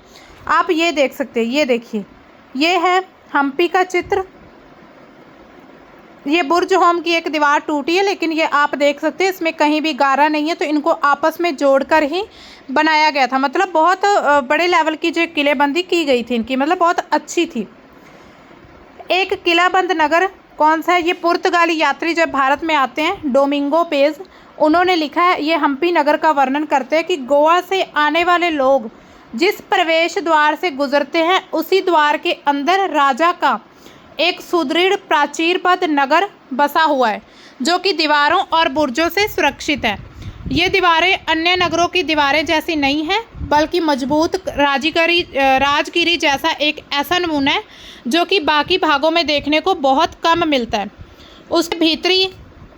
आप ये देख सकते हैं, ये देखिए, ये है हम्पी का चित्र। ये बुर्ज होम की एक दीवार टूटी है, लेकिन ये आप देख सकते हैं इसमें कहीं भी गारा नहीं है, तो इनको आपस में जोड़कर ही बनाया गया था। मतलब बहुत बड़े लेवल की जो किलेबंदी की गई थी इनकी, मतलब बहुत अच्छी थी। एक किलाबंद नगर कौन सा है? ये पुर्तगाली यात्री जब भारत में आते हैं, डोमिंगो पेज, उन्होंने लिखा है, ये हम्पी नगर का वर्णन करते हैं कि गोवा से आने वाले लोग जिस प्रवेश द्वार से गुजरते हैं उसी द्वार के अंदर राजा का एक सुदृढ़ प्राचीरबद्ध नगर बसा हुआ है, जो कि दीवारों और बुर्जों से सुरक्षित है। ये दीवारें अन्य नगरों की दीवारें जैसी नहीं हैं, बल्कि मजबूत राजगिरी जैसा एक ऐसा नमूना है जो कि बाकी भागों में देखने को बहुत कम मिलता है। उसके भीतरी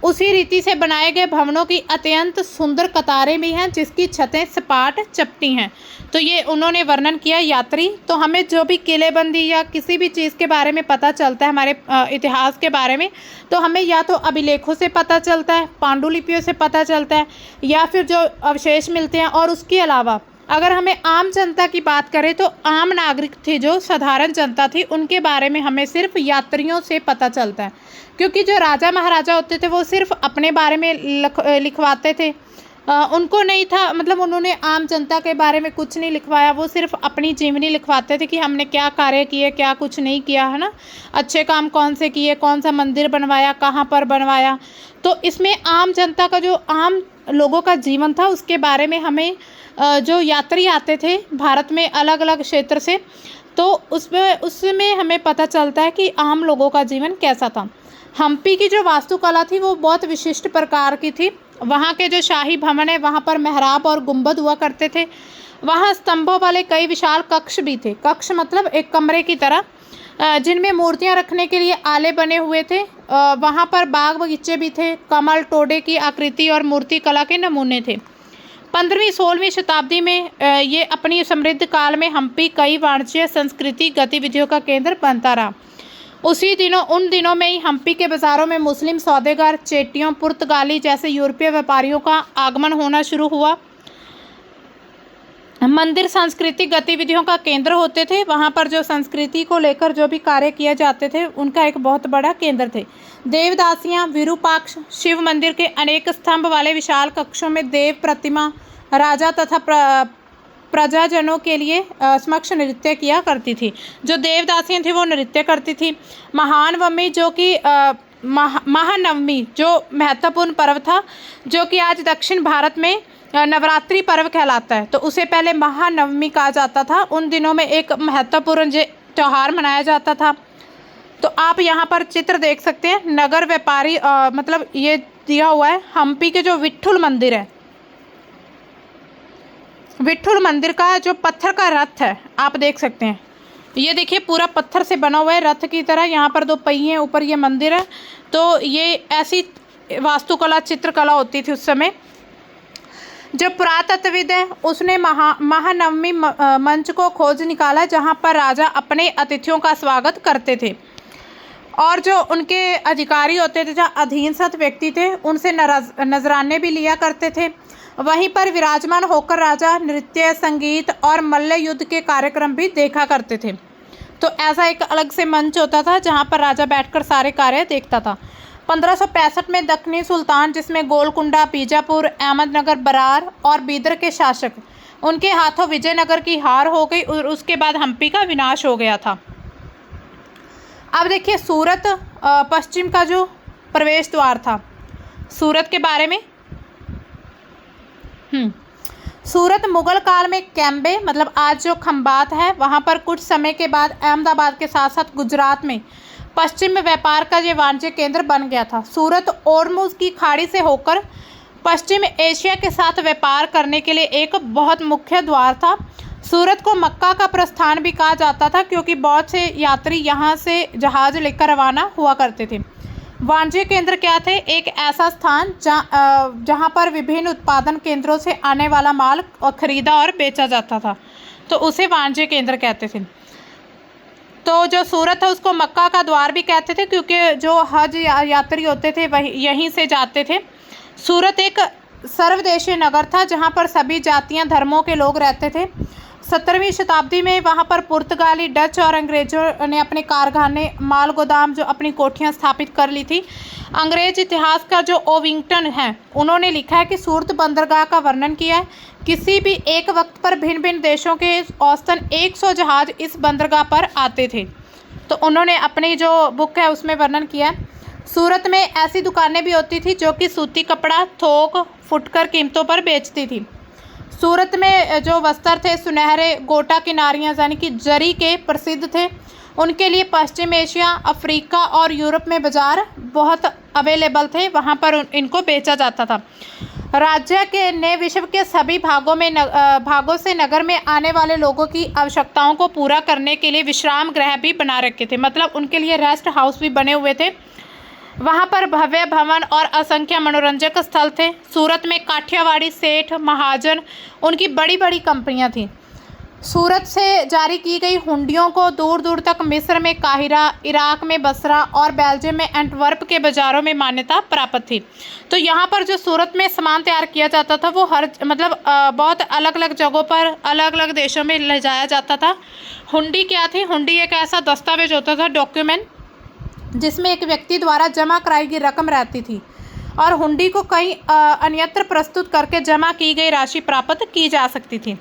उसी रीति से बनाए गए भवनों की अत्यंत सुंदर कतारें भी हैं, जिसकी छतें सपाट चपटी हैं। तो ये उन्होंने वर्णन किया यात्री। तो हमें जो भी किलेबंदी या किसी भी चीज़ के बारे में पता चलता है, हमारे इतिहास के बारे में, तो हमें या तो अभिलेखों से पता चलता है, पांडुलिपियों से पता चलता है, या फिर जो अवशेष मिलते हैं। और उसके अलावा अगर हमें आम जनता की बात करें तो आम नागरिक थे, जो साधारण जनता थी, उनके बारे में हमें सिर्फ यात्रियों से पता चलता है, क्योंकि जो राजा महाराजा होते थे वो सिर्फ अपने बारे में लिखवाते थे। उनको नहीं था, मतलब उन्होंने आम जनता के बारे में कुछ नहीं लिखवाया, वो सिर्फ अपनी जीवनी लिखवाते थे कि हमने क्या कार्य किए, क्या कुछ नहीं किया, है ना, अच्छे काम कौन से किए, कौन सा मंदिर बनवाया, कहाँ पर बनवाया। तो इसमें आम जनता का, जो आम लोगों का जीवन था, उसके बारे में हमें जो यात्री आते थे भारत में अलग अलग क्षेत्र से, तो उसमें हमें पता चलता है कि आम लोगों का जीवन कैसा था। हम्पी की जो वास्तुकला थी वो बहुत विशिष्ट प्रकार की थी। वहाँ के जो शाही भवन है, वहाँ पर मेहराब और गुंबद हुआ करते थे। वहाँ स्तंभों वाले कई विशाल कक्ष भी थे। कक्ष मतलब एक कमरे की तरह, जिनमें मूर्तियाँ रखने के लिए आले बने हुए थे। वहाँ पर बाग बगीचे भी थे। कमल टोडे की आकृति और मूर्ति कला के नमूने थे। 15वीं-16वीं शताब्दी में ये अपनी समृद्ध काल में हम्पी कई वाणिज्य संस्कृति गतिविधियों का केंद्र बनता रहा। उन दिनों में ही हम्पी के बाज़ारों में मुस्लिम सौदेगर, चेटियों, पुर्तगाली जैसे यूरोपीय व्यापारियों का आगमन होना शुरू हुआ। मंदिर सांस्कृतिक गतिविधियों का केंद्र होते थे। वहाँ पर जो संस्कृति को लेकर जो भी कार्य किए जाते थे, उनका एक बहुत बड़ा केंद्र थे। देवदासियाँ, विरूपाक्ष, शिव मंदिर के अनेक स्तंभ वाले विशाल कक्षों में देव प्रतिमा राजा तथा प्रजाजनों के लिए समक्ष नृत्य किया करती थी। जो देवदासियाँ थी वो नृत्य करती थी। महानवमी, जो कि महानवमी जो महत्वपूर्ण पर्व था, जो कि आज दक्षिण भारत में नवरात्रि पर्व कहलाता है, तो उसे पहले महानवमी कहा जाता था। उन दिनों में एक महत्वपूर्ण त्यौहार मनाया जाता था। तो आप यहाँ पर चित्र देख सकते हैं। नगर व्यापारी मतलब ये दिया हुआ है। हम्पी के जो विट्ठल मंदिर है, विट्ठल मंदिर का जो पत्थर का रथ है, आप देख सकते हैं। ये देखिए पूरा पत्थर से बना हुआ है रथ की तरह। यहाँ पर 2 पहिए, ऊपर ये मंदिर है। तो ये ऐसी वास्तुकला, चित्रकला होती थी उस समय। जो पुरातत्वविद है उसने महानवमी मंच को खोज निकाला जहां पर राजा अपने अतिथियों का स्वागत करते थे और जो उनके अधिकारी होते थे, जहाँ अधीनस्थ व्यक्ति थे, उनसे नजराने भी लिया करते थे। वहीं पर विराजमान होकर राजा नृत्य, संगीत और मल्ल युद्ध के कार्यक्रम भी देखा करते थे। तो ऐसा एक अलग से मंच होता था जहाँ पर राजा बैठकर सारे कार्य देखता था। 1565 में दक्कनी सुल्तान, जिसमें गोलकुंडा, बीजापुर, अहमदनगर, बरार और बीदर के शासक, उनके हाथों विजयनगर की हार हो गई और उसके बाद हम्पी का विनाश हो गया था। अब देखिए सूरत पश्चिम का जो प्रवेश द्वार था, सूरत के बारे में। सूरत मुगल काल में कैम्बे मतलब आज जो खंबात है वहाँ पर कुछ समय के बाद अहमदाबाद के साथ साथ गुजरात में पश्चिम में व्यापार का ये वाणिज्य केंद्र बन गया था। सूरत ओरमुज की खाड़ी से होकर पश्चिम एशिया के साथ व्यापार करने के लिए एक बहुत मुख्य द्वार था। सूरत को मक्का का प्रस्थान भी कहा जाता था क्योंकि बहुत से यात्री यहाँ से जहाज लेकर रवाना हुआ करते थे। वाणिज्य केंद्र क्या थे? एक ऐसा स्थान जहाँ पर विभिन्न उत्पादन केंद्रों से आने वाला माल खरीदा और बेचा जाता था, तो उसे वाणिज्य केंद्र कहते थे। तो जो सूरत है उसको मक्का का द्वार भी कहते थे क्योंकि जो हज यात्री होते थे वही यहीं से जाते थे। सूरत एक सर्वदेशीय नगर था जहाँ पर सभी जातियाँ धर्मों के लोग रहते थे। 17वीं शताब्दी में वहाँ पर पुर्तगाली, डच और अंग्रेजों ने अपने कारखाने, माल गोदाम, जो अपनी कोठियाँ स्थापित कर ली थी। अंग्रेज इतिहासकार जो ओविंगटन है उन्होंने लिखा है कि सूरत बंदरगाह का वर्णन किया है। किसी भी एक वक्त पर भिन्न भिन्न देशों के औसतन 100 जहाज इस बंदरगाह पर आते थे, तो उन्होंने अपनी जो बुक है उसमें वर्णन किया है। सूरत में ऐसी दुकानें भी होती थी जो कि सूती कपड़ा थोक फुटकर कीमतों पर बेचती थी। सूरत में जो वस्त्र थे सुनहरे गोटा किनारियाँ यानी कि जरी के प्रसिद्ध थे। उनके लिए पश्चिम एशिया, अफ्रीका और यूरोप में बाज़ार बहुत अवेलेबल थे, वहाँ पर इनको बेचा जाता था। राज्य के ने विश्व के सभी भागों से नगर में आने वाले लोगों की आवश्यकताओं को पूरा करने के लिए विश्राम गृह भी बना रखे थे, मतलब उनके लिए रेस्ट हाउस भी बने हुए थे। वहाँ पर भव्य भवन और असंख्य मनोरंजक स्थल थे। सूरत में काठियावाड़ी, सेठ, महाजन, उनकी बड़ी बड़ी कंपनियाँ थीं। सूरत से जारी की गई हुंडियों को दूर दूर तक मिस्र में काहिरा, इराक में बसरा और बेल्जियम में एंटवर्प के बाज़ारों में मान्यता प्राप्त थी। तो यहाँ पर जो सूरत में सामान तैयार किया जाता था वो बहुत अलग अलग जगहों पर अलग अलग देशों में ले जाया जाता था। हुंडी क्या थी? हुंडी एक ऐसा दस्तावेज होता था, डॉक्यूमेंट, जिसमें एक व्यक्ति द्वारा जमा कराई गई रकम रहती थी और हुंडी को कई अन्यत्र प्रस्तुत करके जमा की गई राशि प्राप्त की जा सकती थी।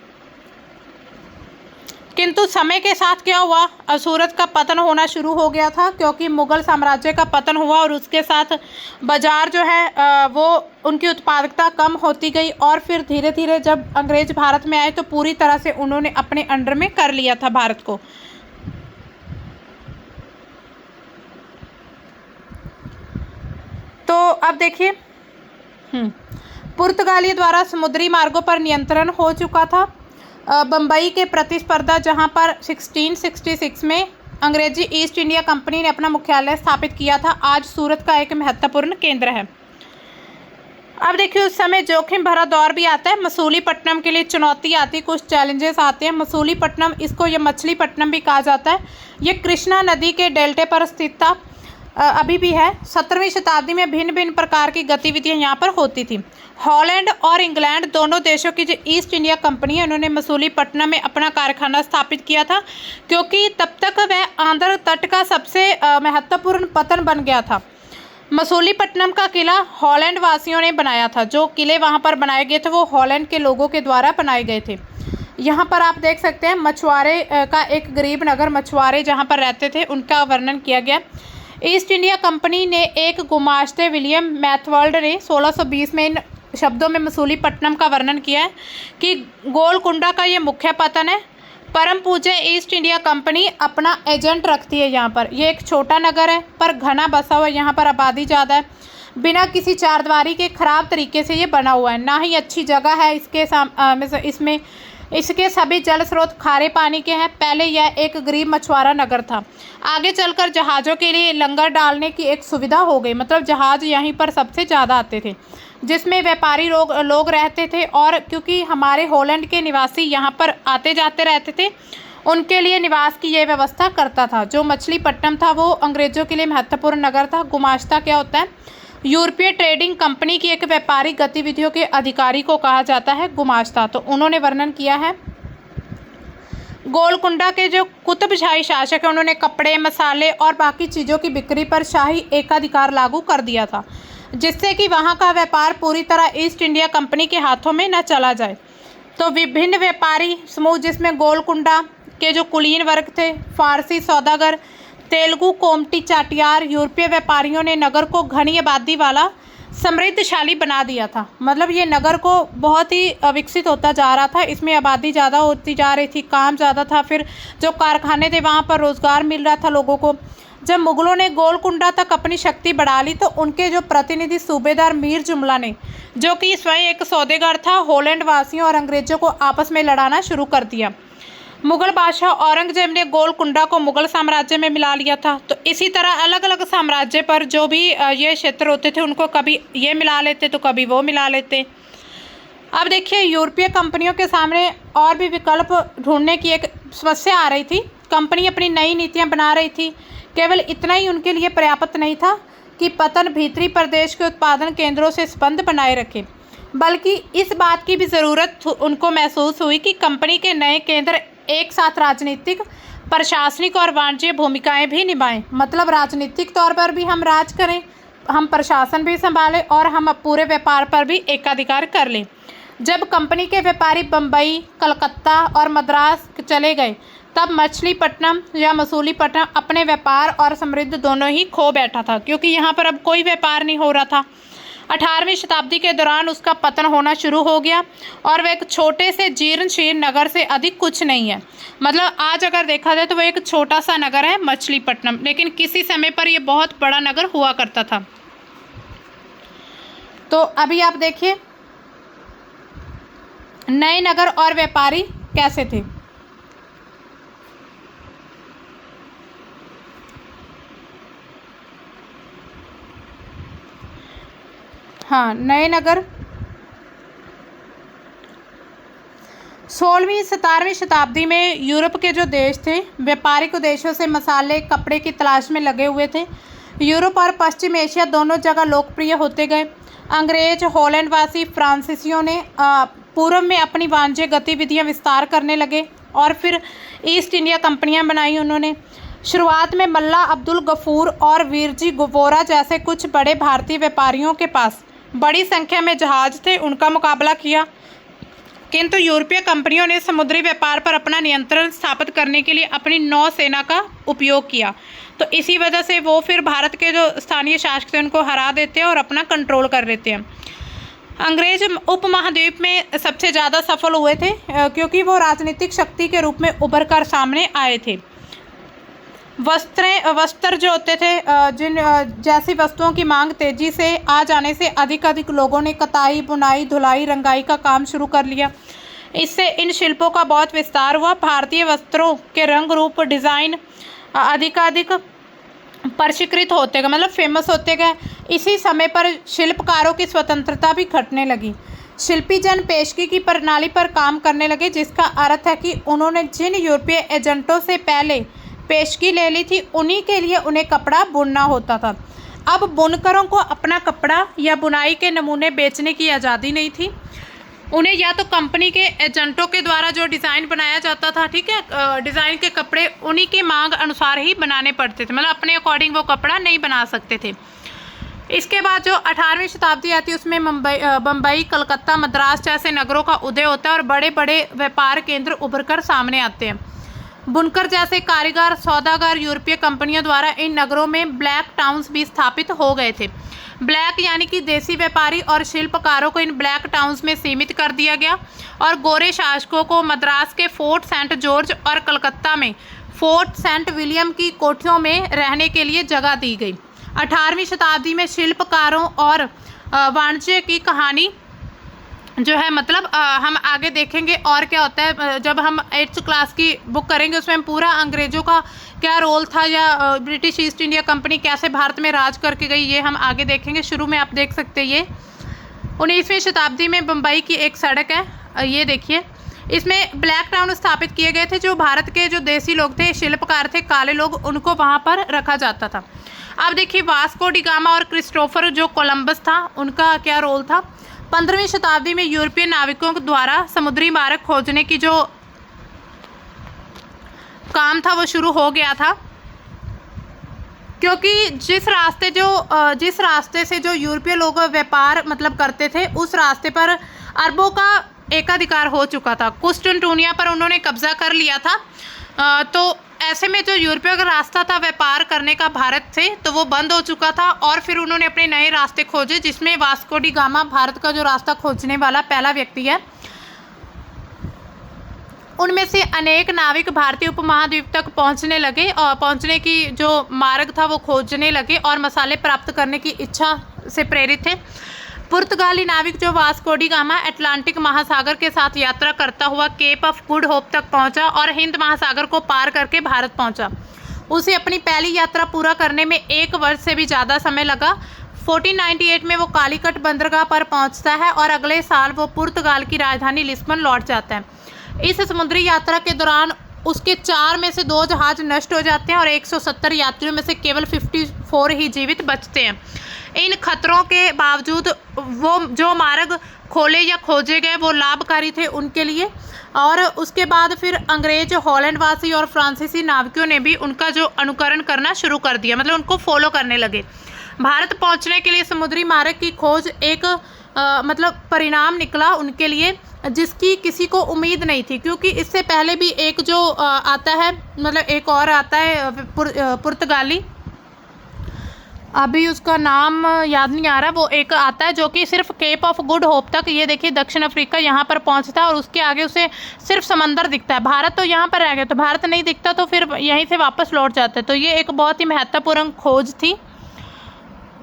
किंतु समय के साथ क्या हुआ, सूरत का पतन होना शुरू हो गया था क्योंकि मुगल साम्राज्य का पतन हुआ और उसके साथ बाजार जो है वो उनकी उत्पादकता कम होती गई और फिर धीरे धीरे जब अंग्रेज भारत में आए तो पूरी तरह से उन्होंने अपने अंडर में कर लिया था भारत को। तो अब देखिए पुर्तगाली द्वारा समुद्री मार्गों पर नियंत्रण हो चुका था। बम्बई के प्रतिस्पर्धा जहां पर 1666 में अंग्रेजी ईस्ट इंडिया कंपनी ने अपना मुख्यालय स्थापित किया था, आज सूरत का एक महत्वपूर्ण केंद्र है। अब देखिए उस समय जोखिम भरा दौर भी आता है। मसूलीपट्टनम के लिए चुनौती आती है, कुछ चैलेंजेस आते हैं। मसूलीपट्टनम, इसको ये मछलीपट्टनम भी कहा जाता है, ये कृष्णा नदी के डेल्टे पर स्थित था, अभी भी है। 17वीं शताब्दी में भिन्न भिन्न प्रकार की गतिविधियां यहाँ पर होती थी। हॉलैंड और इंग्लैंड दोनों देशों की जो ईस्ट इंडिया कंपनी है उन्होंने मसूलीपट्टनम में अपना कारखाना स्थापित किया था क्योंकि तब तक वह आंध्र तट का सबसे महत्वपूर्ण पतन बन गया था। मसूलीपट्टनम का किला हॉलैंड वासियों ने बनाया था। जो किले वहाँ पर बनाए गए थे वो हॉलैंड के लोगों के द्वारा बनाए गए थे। यहाँ पर आप देख सकते हैं मछुआरे का एक गरीब नगर, मछुआरे जहाँ पर रहते थे उनका वर्णन किया गया। ईस्ट इंडिया कंपनी ने एक गुमाश्ते विलियम मैथवर्ल्ड ने 1620 में इन शब्दों में मसूलीपट्टनम का वर्णन किया है कि गोलकुंडा का ये मुख्य पतन है। परम पूज्य ईस्ट इंडिया कंपनी अपना एजेंट रखती है यहाँ पर। ये एक छोटा नगर है पर घना बसा हुआ है, यहाँ पर आबादी ज़्यादा है। बिना किसी चारदीवारी के ख़राब तरीके से ये बना हुआ है, ना ही अच्छी जगह है इसमें इसके सभी जल स्रोत खारे पानी के हैं। पहले यह एक गरीब मछुआरा नगर था। आगे चलकर जहाज़ों के लिए लंगर डालने की एक सुविधा हो गई, मतलब जहाज़ यहीं पर सबसे ज़्यादा आते थे, जिसमें व्यापारी लोग रहते थे। और क्योंकि हमारे हॉलैंड के निवासी यहाँ पर आते जाते रहते थे, उनके लिए निवास की यह व्यवस्था करता था। जो मछलीपट्टनम था वो अंग्रेज़ों के लिए महत्वपूर्ण नगर था। गुमाश्ता क्या होता है? यूरोपीय ट्रेडिंग कंपनी की एक व्यापारिक गतिविधियों के अधिकारी को कहा जाता है गुमाश्ता। तो उन्होंने वर्णन किया है। गोलकुंडा के जो कुतुबशाही शासक है, उन्होंने कपड़े, मसाले और बाकी चीज़ों की बिक्री पर शाही एकाधिकार लागू कर दिया था, जिससे कि वहाँ का व्यापार पूरी तरह ईस्ट इंडिया कंपनी के हाथों में न चला जाए। तो विभिन्न व्यापारी समूह, जिसमें गोलकुंडा के जो कुलीन वर्ग थे, फारसी सौदागर, तेलुगु कोमटी चाटियार, यूरोपीय व्यापारियों ने नगर को घनी आबादी वाला समृद्धशाली बना दिया था। मतलब ये नगर को बहुत ही विकसित होता जा रहा था। इसमें आबादी ज़्यादा होती जा रही थी, काम ज़्यादा था, फिर जो कारखाने थे वहाँ पर रोज़गार मिल रहा था लोगों को। जब मुगलों ने गोलकुंडा तक अपनी शक्ति बढ़ा ली, तो उनके जो प्रतिनिधि सूबेदार मीर जुमला ने, जो कि स्वयं एक सौदेगर था, हॉलैंड वासियों और अंग्रेज़ों को आपस में लड़ाना शुरू कर दिया। मुगल बादशाह औरंगजेब ने गोलकुंडा को मुगल साम्राज्य में मिला लिया था। तो इसी तरह अलग अलग साम्राज्य पर जो भी ये क्षेत्र होते थे, उनको कभी ये मिला लेते तो कभी वो मिला लेते। अब देखिए, यूरोपीय कंपनियों के सामने और भी विकल्प ढूंढने की एक समस्या आ रही थी। कंपनी अपनी नई नीतियां बना रही थी। केवल इतना ही उनके लिए पर्याप्त नहीं था कि पतन भीतरी प्रदेश के उत्पादन केंद्रों से संबंध बनाए रखे, बल्कि इस बात की भी ज़रूरत उनको महसूस हुई कि कंपनी के नए केंद्र एक साथ राजनीतिक, प्रशासनिक और वाणिज्य भूमिकाएं भी निभाएं। मतलब राजनीतिक तौर पर भी हम राज करें, हम प्रशासन भी संभालें और हम पूरे व्यापार पर भी एकाधिकार कर लें। जब कंपनी के व्यापारी बम्बई, कलकत्ता और मद्रास चले गए, तब मछलीपट्टनम या मसूलीपट्टनम अपने व्यापार और समृद्धि दोनों ही खो बैठा था, क्योंकि यहाँ पर अब कोई व्यापार नहीं हो रहा था। 18वीं शताब्दी के दौरान उसका पतन होना शुरू हो गया और वह एक छोटे से जीर्ण नगर से अधिक कुछ नहीं है। मतलब आज अगर देखा जाए तो वह एक छोटा सा नगर है मछलीपट्टनम, लेकिन किसी समय पर यह बहुत बड़ा नगर हुआ करता था। तो अभी आप देखिए नए नगर और व्यापारी कैसे थे। हाँ, नए नगर 16वीं 17वीं शताब्दी में यूरोप के जो देश थे, व्यापारिक उद्देश्यों से मसाले, कपड़े की तलाश में लगे हुए थे। यूरोप और पश्चिम एशिया दोनों जगह लोकप्रिय होते गए। अंग्रेज, हॉलैंडवासी, फ्रांसीसियों ने पूर्व में अपनी वाणिज्य गतिविधियां विस्तार करने लगे और फिर ईस्ट इंडिया कंपनियां बनाई उन्होंने। शुरुआत में मल्ला अब्दुल गफूर और वीरजी गोवोरा जैसे कुछ बड़े भारतीय व्यापारियों के पास बड़ी संख्या में जहाज थे, उनका मुकाबला किया, किंतु यूरोपीय कंपनियों ने समुद्री व्यापार पर अपना नियंत्रण स्थापित करने के लिए अपनी नौसेना का उपयोग किया। तो इसी वजह से वो फिर भारत के जो स्थानीय शासक थे उनको हरा देते हैं और अपना कंट्रोल कर लेते हैं। अंग्रेज उपमहाद्वीप में सबसे ज़्यादा सफल हुए थे क्योंकि वो राजनीतिक शक्ति के रूप में उभर कर सामने आए थे। वस्त्र जो होते थे, जिन जैसी वस्तुओं की मांग तेजी से आ जाने से अधिक लोगों ने कताई, बुनाई, धुलाई, रंगाई का काम शुरू कर लिया। इससे इन शिल्पों का बहुत विस्तार हुआ। भारतीय वस्त्रों के रंग, रूप, डिज़ाइन अधिक परिष्कृत होते गए, मतलब फेमस होते गए। इसी समय पर शिल्पकारों की स्वतंत्रता भी घटने लगी। शिल्पी जन पेशगी की प्रणाली पर काम करने लगे, जिसका अर्थ है कि उन्होंने जिन यूरोपीय एजेंटों से पहले पेशगी ले ली थी, उन्हीं के लिए उन्हें कपड़ा बुनना होता था। अब बुनकरों को अपना कपड़ा या बुनाई के नमूने बेचने की आज़ादी नहीं थी। उन्हें या तो कंपनी के एजेंटों के द्वारा जो डिज़ाइन बनाया जाता था, ठीक है, डिज़ाइन के कपड़े उन्हीं की मांग अनुसार ही बनाने पड़ते थे, मतलब अपने अकॉर्डिंग वो कपड़ा नहीं बना सकते थे। इसके बाद जो 18वीं शताब्दी आती है उसमें बम्बई, कलकत्ता, मद्रास जैसे नगरों का उदय होता है और बड़े बड़े व्यापार केंद्र उभर कर सामने आते हैं। बुनकर जैसे कारीगर, सौदागर यूरोपीय कंपनियों द्वारा इन नगरों में ब्लैक टाउन्स भी स्थापित हो गए थे। ब्लैक यानी कि देसी व्यापारी और शिल्पकारों को इन ब्लैक टाउन्स में सीमित कर दिया गया और गोरे शासकों को मद्रास के फोर्ट सेंट जॉर्ज और कलकत्ता में फोर्ट सेंट विलियम की कोठियों में रहने के लिए जगह दी गई। 18वीं शताब्दी में शिल्पकारों और वाणिज्य की कहानी जो है मतलब हम आगे देखेंगे और क्या होता है जब हम 8th क्लास की बुक करेंगे, उसमें हम पूरा अंग्रेज़ों का क्या रोल था या ब्रिटिश ईस्ट इंडिया कंपनी कैसे भारत में राज करके गई, ये हम आगे देखेंगे। शुरू में आप देख सकते हैं ये 19वीं शताब्दी में बम्बई की एक सड़क है, ये देखिए। इसमें ब्लैक टाउन स्थापित किए गए थे। जो भारत के जो देसी लोग थे, शिल्पकार थे, काले लोग, उनको वहाँ पर रखा जाता था। अब देखिए वास्को डी गामा और क्रिस्टोफर जो कोलंबस था, उनका क्या रोल था। 15वीं शताब्दी में यूरोपीय नाविकों द्वारा समुद्री मार्ग खोजने की जो काम था वो शुरू हो गया था, क्योंकि जिस रास्ते से जो यूरोपीय लोग व्यापार मतलब करते थे, उस रास्ते पर अरबों का एकाधिकार हो चुका था। कुस्टनटूनिया पर उन्होंने कब्जा कर लिया था। तो ऐसे में जो यूरोपियों का रास्ता था व्यापार करने का भारत से, तो वो बंद हो चुका था और फिर उन्होंने अपने नए रास्ते खोजे, जिसमें वास्को डी गामा भारत का जो रास्ता खोजने वाला पहला व्यक्ति है। उनमें से अनेक नाविक भारतीय उपमहाद्वीप तक पहुंचने लगे और पहुंचने की जो मार्ग था वो खोजने लगे और मसाले प्राप्त करने की इच्छा से प्रेरित थे। पुर्तगाली नाविक जो वास्को डी गामा अटलांटिक महासागर के साथ यात्रा करता हुआ केप ऑफ गुड होप तक पहुंचा और हिंद महासागर को पार करके भारत पहुंचा। उसे अपनी पहली यात्रा पूरा करने में 1 वर्ष से भी ज़्यादा समय लगा। 1498 में वो कालीकट बंदरगाह पर पहुंचता है और अगले साल वो पुर्तगाल की राजधानी लिस्बन लौट जाता है। इस समुद्री यात्रा के दौरान उसके 4 में से 2 जहाज नष्ट हो जाते हैं और 170 यात्रियों में से केवल 54 ही जीवित बचते हैं। इन खतरों के बावजूद वो जो मार्ग खोले या खोजे गए वो लाभकारी थे उनके लिए। और उसके बाद फिर अंग्रेज, हॉलैंड वासी और फ्रांसीसी नाविकों ने भी उनका जो अनुकरण करना शुरू कर दिया, मतलब उनको फॉलो करने लगे। भारत पहुंचने के लिए समुद्री मार्ग की खोज एक मतलब परिणाम निकला उनके लिए, जिसकी किसी को उम्मीद नहीं थी, क्योंकि इससे पहले भी एक जो आता है, मतलब एक और आता है पुर्तगाली, अभी उसका नाम याद नहीं आ रहा, वो एक आता है जो कि सिर्फ केप ऑफ गुड होप तक, ये देखिए दक्षिण अफ्रीका, यहाँ पर पहुँचता है और उसके आगे उसे सिर्फ समंदर दिखता है। भारत तो यहाँ पर रह गया, तो भारत नहीं दिखता तो फिर यहीं से वापस लौट जाते। तो ये एक बहुत ही महत्वपूर्ण खोज थी।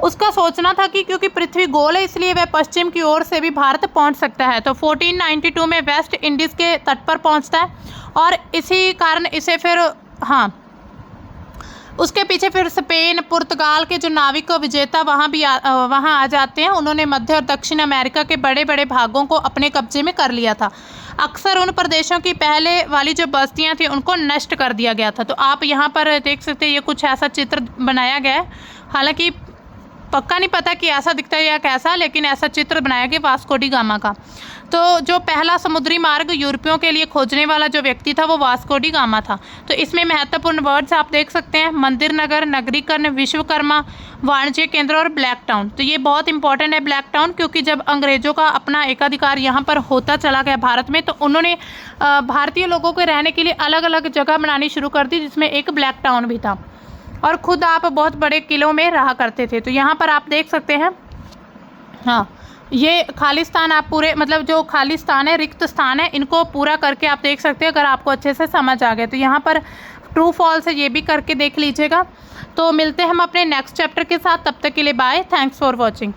उसका सोचना था कि क्योंकि पृथ्वी गोल है इसलिए वह पश्चिम की ओर से भी भारत पहुंच सकता है। तो 1492 में वेस्ट इंडीज़ के तट पर पहुंचता है और इसी कारण इसे फिर उसके पीछे फिर स्पेन, पुर्तगाल के जो नाविक विजेता वहाँ आ जाते हैं। उन्होंने मध्य और दक्षिण अमेरिका के बड़े बड़े भागों को अपने कब्जे में कर लिया था। अक्सर उन प्रदेशों की पहले वाली जो बस्तियाँ थी उनको नष्ट कर दिया गया था। तो आप यहाँ पर देख सकते हैं, ये कुछ ऐसा चित्र बनाया गया है। हालांकि पक्का नहीं पता कि ऐसा दिखता है या कैसा, लेकिन ऐसा चित्र बनाया गया वास्को डी गामा का। तो जो पहला समुद्री मार्ग यूरोपियों के लिए खोजने वाला जो व्यक्ति था वो वास्को डी गामा था। तो इसमें महत्वपूर्ण वर्ड्स आप देख सकते हैं, मंदिर नगर, नगरीकरण, विश्वकर्मा, वाणिज्य केंद्र और ब्लैक टाउन। तो ये बहुत इंपॉर्टेंट है ब्लैक टाउन, क्योंकि जब अंग्रेज़ों का अपना एकाधिकार यहाँ पर होता चला गया भारत में, तो उन्होंने भारतीय लोगों के रहने के लिए अलग अलग जगह बनानी शुरू कर दी, जिसमें एक ब्लैक टाउन भी था। और ख़ुद आप बहुत बड़े किलों में रहा करते थे। तो यहाँ पर आप देख सकते हैं, हाँ, ये खालिस्तान आप पूरे, मतलब जो खालिस्तान है, रिक्त स्थान है, इनको पूरा करके आप देख सकते हैं। अगर आपको अच्छे से समझ आ गया तो यहाँ पर ट्रू फॉल्स है, ये भी करके देख लीजिएगा। तो मिलते हैं हम अपने नेक्स्ट चैप्टर के साथ, तब तक के लिए बाय, थैंक्स फॉर वॉचिंग।